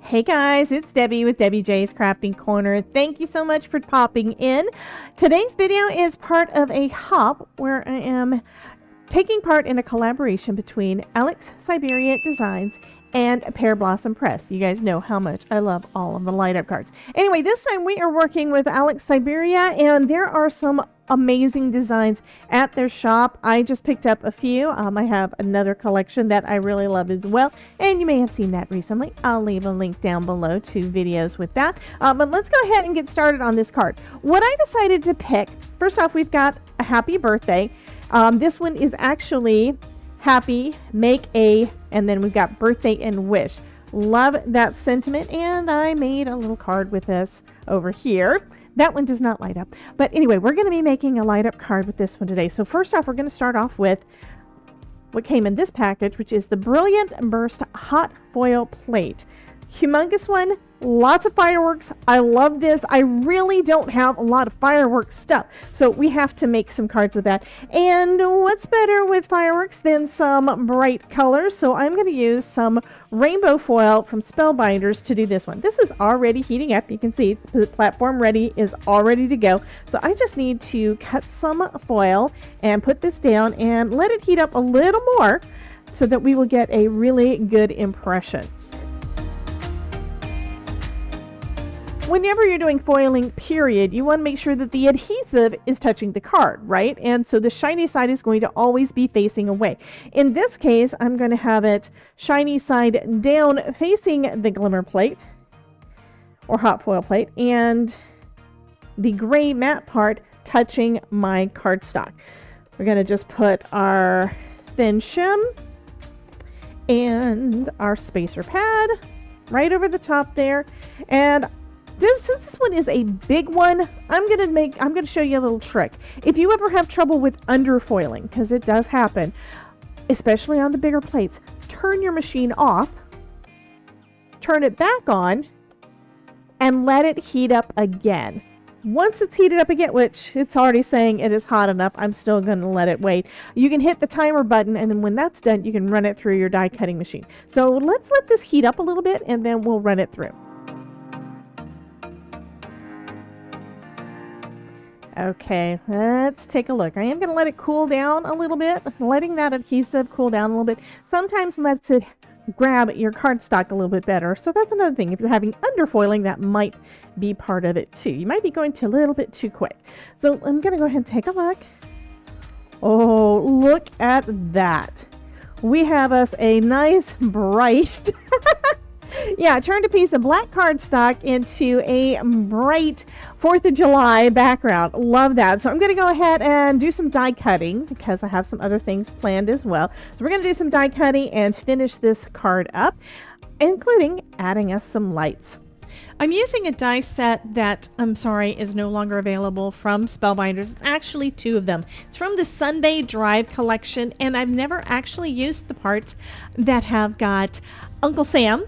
Hey guys, it's Debbie with Debbie J's Crafting Corner. Thank you so much for popping in. Today's video is part of a hop where I am taking part in a collaboration between Alex Syberia Designs and Pearblossom Press. You guys know how much I love all of the light up cards. Anyway, this time we are working with Alex Syberia, and there are some amazing designs at their shop. I just picked up a few. I have another collection that I really love as well, and you may have seen that recently. I'll leave a link down below to videos with that. But let's go ahead and get started on this card. What I decided to pick, first off, we've got a happy birthday. This one is actually happy, make a, and then we've got birthday and wish. Love that sentiment, and I made a little card with this over here. That one does not light up. But anyway, we're going to be making a light up card with this one today. So first off, we're going to start off with what came in this package, which is the Brilliant Burst Hot Foil Plate. Humongous one, lots of fireworks. I love this. I really don't have a lot of fireworks stuff, so we have to make some cards with that. And what's better with fireworks than some bright colors? So I'm going to use some rainbow foil from Spellbinders to do this one. This is already heating up. You can see the platform ready is all ready to go. So I just need to cut some foil and put this down and let it heat up a little more so that we will get a really good impression. Whenever you're doing foiling, period, you want to make sure that the adhesive is touching the card, right? And so the shiny side is going to always be facing away. In this case, I'm going to have it shiny side down facing the Glimmer plate or hot foil plate, and the gray matte part touching my cardstock. We're going to just put our thin shim and our spacer pad right over the top there. And since this one is a big one, I'm gonna show you a little trick. If you ever have trouble with underfoiling, because it does happen, especially on the bigger plates, turn your machine off, turn it back on, and let it heat up again. Once it's heated up again, which it's already saying it is hot enough, I'm still gonna let it wait. You can hit the timer button, and then when that's done, you can run it through your die cutting machine. So let's let this heat up a little bit, and then we'll run it through. Okay, let's take a look. I am going to let it cool down a little bit, letting that adhesive cool down a little bit. Sometimes lets it grab your cardstock a little bit better. So that's another thing. If you're having underfoiling, that might be part of it too. You might be going a little bit too quick. So I'm going to go ahead and take a look. Oh, look at that. We have us a nice bright... Yeah, I turned a piece of black cardstock into a bright 4th of July background. Love that. So I'm going to go ahead and do some die cutting because I have some other things planned as well. So we're going to do some die cutting and finish this card up, including adding us some lights. I'm using a die set that, is no longer available from Spellbinders. It's actually 2 of them. It's from the Sunday Drive collection, and I've never actually used the parts that have got Uncle Sam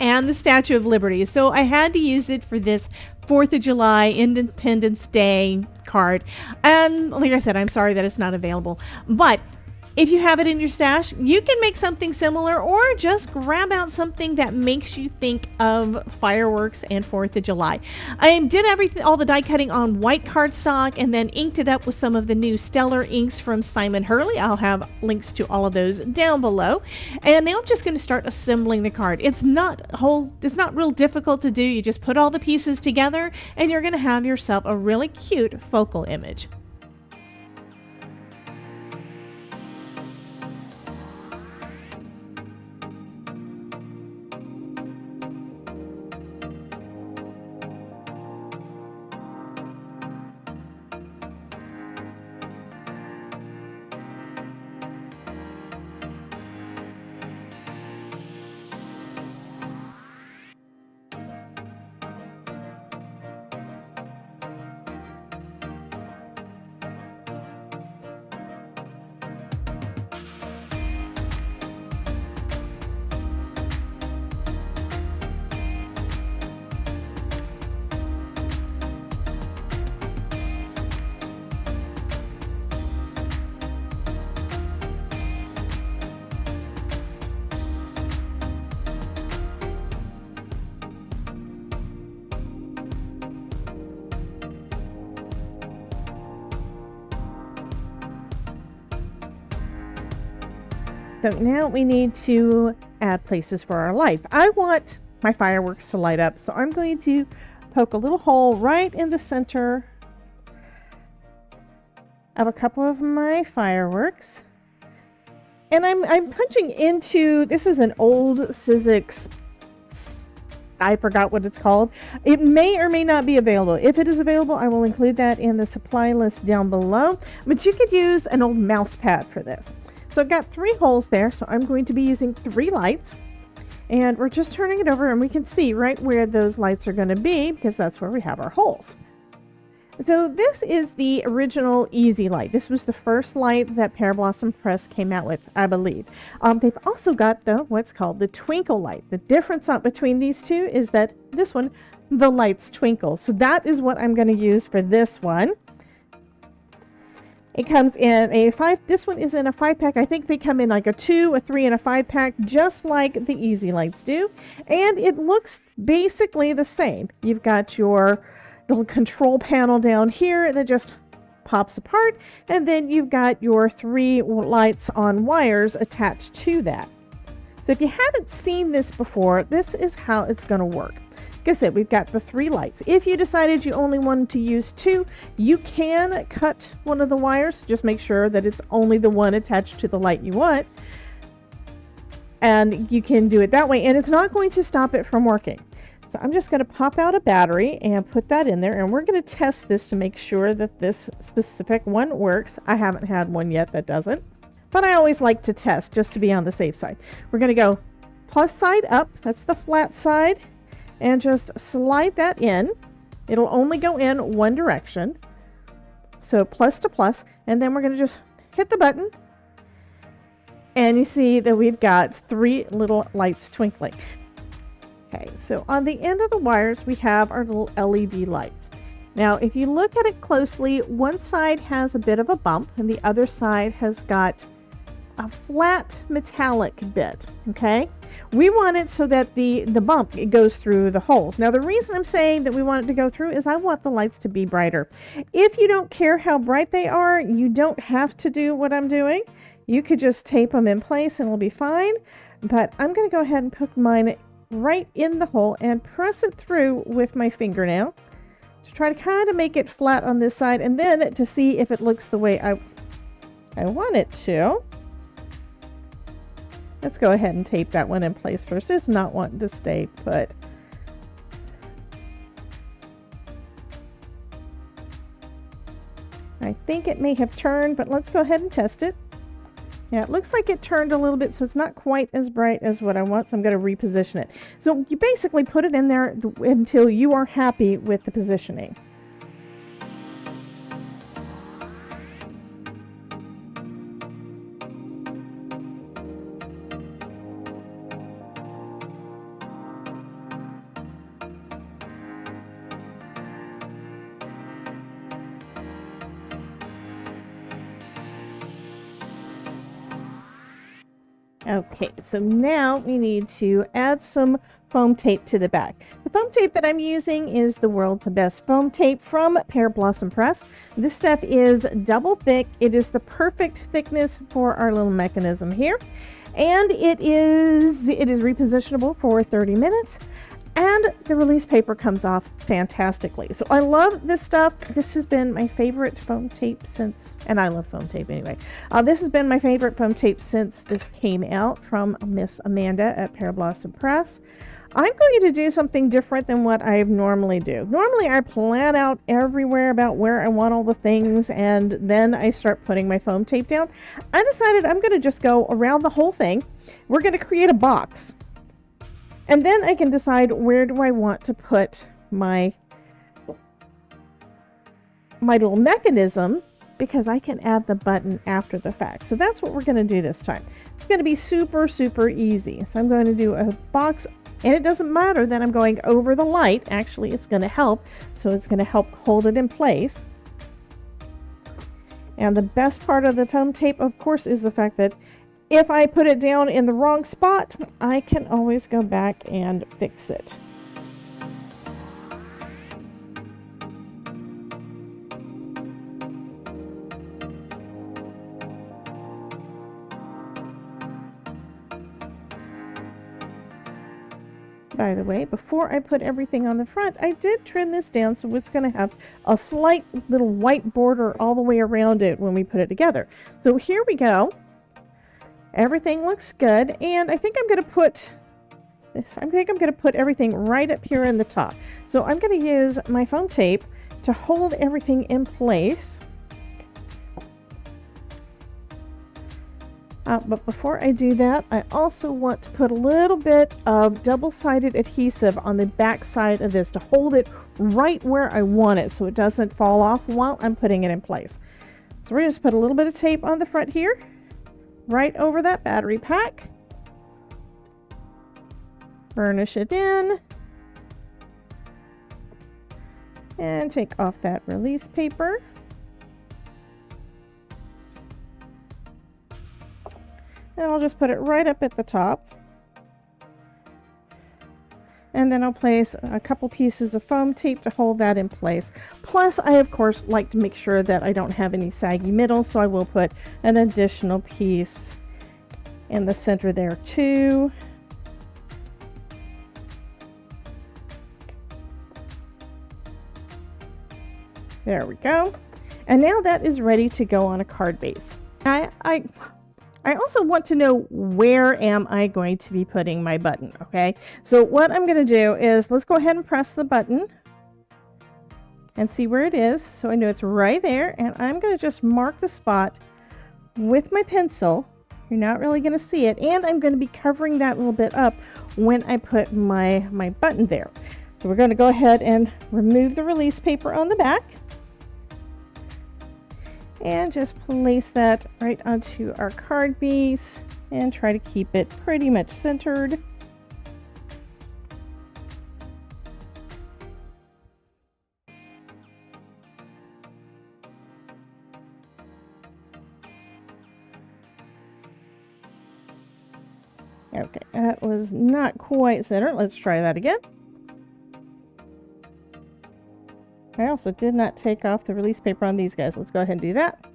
and the Statue of Liberty. So I had to use it for this 4th of July Independence Day card. And like I said, I'm sorry that it's not available. But if you have it in your stash, you can make something similar, or just grab out something that makes you think of fireworks and 4th of July. I did all the die cutting on white cardstock and then inked it up with some of the new Stellar inks from Hurley. I'll have links to all of those down below. And now I'm just going to start assembling the card. It's not real difficult to do. You just put all the pieces together and you're going to have yourself a really cute focal image. So now we need to add places for our lights. I want my fireworks to light up, so I'm going to poke a little hole right in the center of a couple of my fireworks. And I'm punching into, this is an old Sizzix, I forgot what it's called. It may or may not be available. If it is available, I will include that in the supply list down below. But you could use an old mouse pad for this. So I've got 3 holes there, so I'm going to be using 3 lights. And we're just turning it over and we can see right where those lights are going to be because that's where we have our holes. So this is the original Easy Light. This was the first light that Pearblossom Press came out with, I believe. They've also got what's called the Twinkle light. The difference between these two is that this one, the lights twinkle. So that is what I'm going to use for this one. It comes in a 5, this one is in a 5-pack. I think they come in like a 2, a 3, and a 5-pack, just like the Easy Lights do. And it looks basically the same. You've got your little control panel down here that just pops apart, and then you've got your 3 lights on wires attached to that. So if you haven't seen this before, this is how it's going to work. Like I said, we've got the 3 lights. If you decided you only wanted to use 2, you can cut one of the wires. Just make sure that it's only the one attached to the light you want, and you can do it that way, and it's not going to stop it from working. So I'm just going to pop out a battery and put that in there, and we're going to test this to make sure that this specific one works. I haven't had one yet that doesn't, but I always like to test just to be on the safe side. We're going to go plus side up, that's the flat side, and just slide that in. It'll only go in one direction, so plus to plus, and then we're going to just hit the button, and you see that we've got 3 little lights twinkling. Okay, so on the end of the wires, we have our little LED lights. Now, if you look at it closely, one side has a bit of a bump and the other side has got a flat metallic bit, okay? We want it so that the bump, it goes through the holes. Now, the reason I'm saying that we want it to go through is I want the lights to be brighter. If you don't care how bright they are, you don't have to do what I'm doing. You could just tape them in place and it'll be fine. But I'm going to go ahead and put mine right in the hole and press it through with my fingernail to try to kind of make it flat on this side, and then to see if it looks the way I want it to. Let's go ahead and tape that one in place first. It's not wanting to stay put. I think it may have turned, but let's go ahead and test it. Yeah, it looks like it turned a little bit, so it's not quite as bright as what I want, so I'm going to reposition it. So you basically put it in there until you are happy with the positioning. Okay, so now we need to add some foam tape to the back. The foam tape that I'm using is the world's best foam tape from Pearblossom Press. This stuff is double thick. It is the perfect thickness for our little mechanism here. And it is repositionable for 30 minutes. And the release paper comes off fantastically. So I love this stuff. This has been my favorite foam tape since, and I love foam tape anyway. This has been my favorite foam tape since this came out from Miss Amanda at Pearblossom Press. I'm going to do something different than what I normally do. Normally I plan out everywhere about where I want all the things, and then I start putting my foam tape down. I decided I'm going to just go around the whole thing. We're going to create a box. And then I can decide where do I want to put my little mechanism, because I can add the button after the fact. So that's what we're going to do this time. It's going to be super, super easy. So I'm going to do a box, and it doesn't matter that I'm going over the light. Actually, it's going to help. So it's going to help hold it in place. And the best part of the foam tape, of course, is the fact that if I put it down in the wrong spot, I can always go back and fix it. By the way, before I put everything on the front, I did trim this down so it's going to have a slight little white border all the way around it when we put it together. So here we go. Everything looks good, and I think I'm going to put this. I think I'm going to put everything right up here in the top. So I'm going to use my foam tape to hold everything in place. But before I do that, I also want to put a little bit of double-sided adhesive on the back side of this to hold it right where I want it so it doesn't fall off while I'm putting it in place. So we're going to just put a little bit of tape on the front here, right over that battery pack. Burnish it in. And take off that release paper. And I'll just put it right up at the top. And then I'll place a couple pieces of foam tape to hold that in place. Plus, I of course like to make sure that I don't have any saggy middle, so I will put an additional piece in the center there too. There we go. And now that is ready to go on a card base. I also want to know, where am I going to be putting my button, okay? So what I'm going to do is, let's go ahead and press the button and see where it is. So I know it's right there, and I'm going to just mark the spot with my pencil. You're not really going to see it, and I'm going to be covering that little bit up when I put my button there. So we're going to go ahead and remove the release paper on the back. And just place that right onto our card base and try to keep it pretty much centered. Okay, that was not quite centered. Let's try that again. I also did not take off the release paper on these guys. Let's go ahead and do that.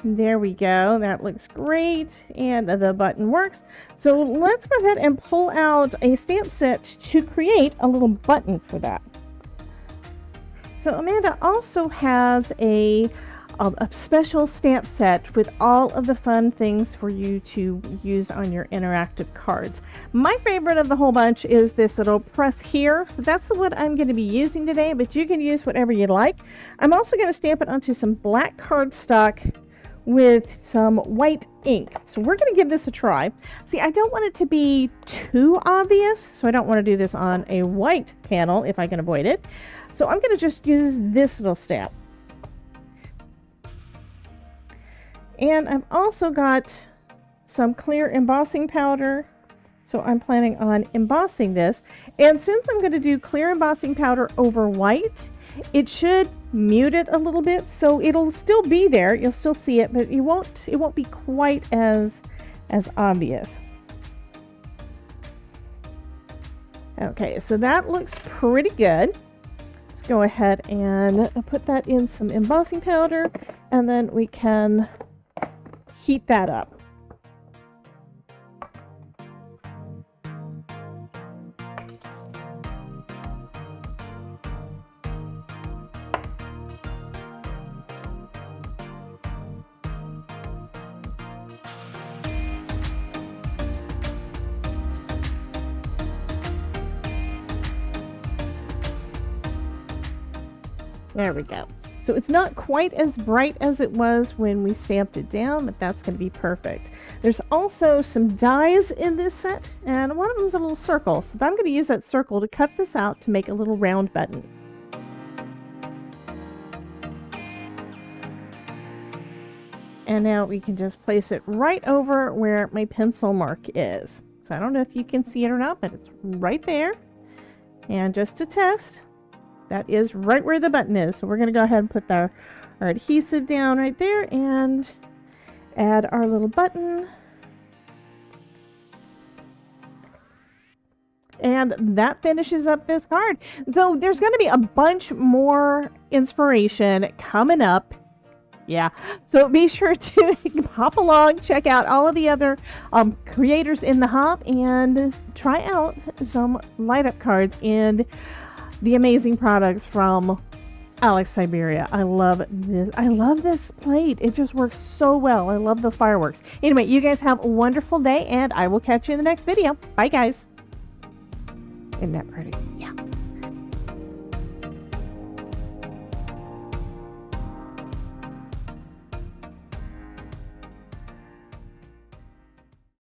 There we go. That looks great. And the button works. So let's go ahead and pull out a stamp set to create a little button for that. So Amanda also has a special stamp set with all of the fun things for you to use on your interactive cards. My favorite of the whole bunch is this little press here. So that's what I'm going to be using today, but you can use whatever you like. I'm also going to stamp it onto some black cardstock with some white ink. So we're going to give this a try. See, I don't want it to be too obvious, so I don't want to do this on a white panel if I can avoid it. So I'm going to just use this little stamp. And I've also got some clear embossing powder. So I'm planning on embossing this. And since I'm going to do clear embossing powder over white, it should mute it a little bit. So it'll still be there. You'll still see it, but it won't be quite as obvious. Okay, so that looks pretty good. Let's go ahead and put that in some embossing powder, and then we can heat that up. There we go. So it's not quite as bright as it was when we stamped it down, but that's going to be perfect. There's also some dies in this set, and one of them is a little circle. So I'm going to use that circle to cut this out to make a little round button. And now we can just place it right over where my pencil mark is. So I don't know if you can see it or not, but it's right there. And just to test, that is right where the button is. So we're going to go ahead and put our adhesive down right there and add our little button. And that finishes up this card. So there's going to be a bunch more inspiration coming up. Yeah, so be sure to hop along, check out all of the other creators in the hop, and try out some light up cards and the amazing products from Alex Syberia. I love this. I love this plate. It just works so well. I love the fireworks. Anyway, you guys have a wonderful day, and I will catch you in the next video. Bye, guys. Isn't that pretty? Yeah.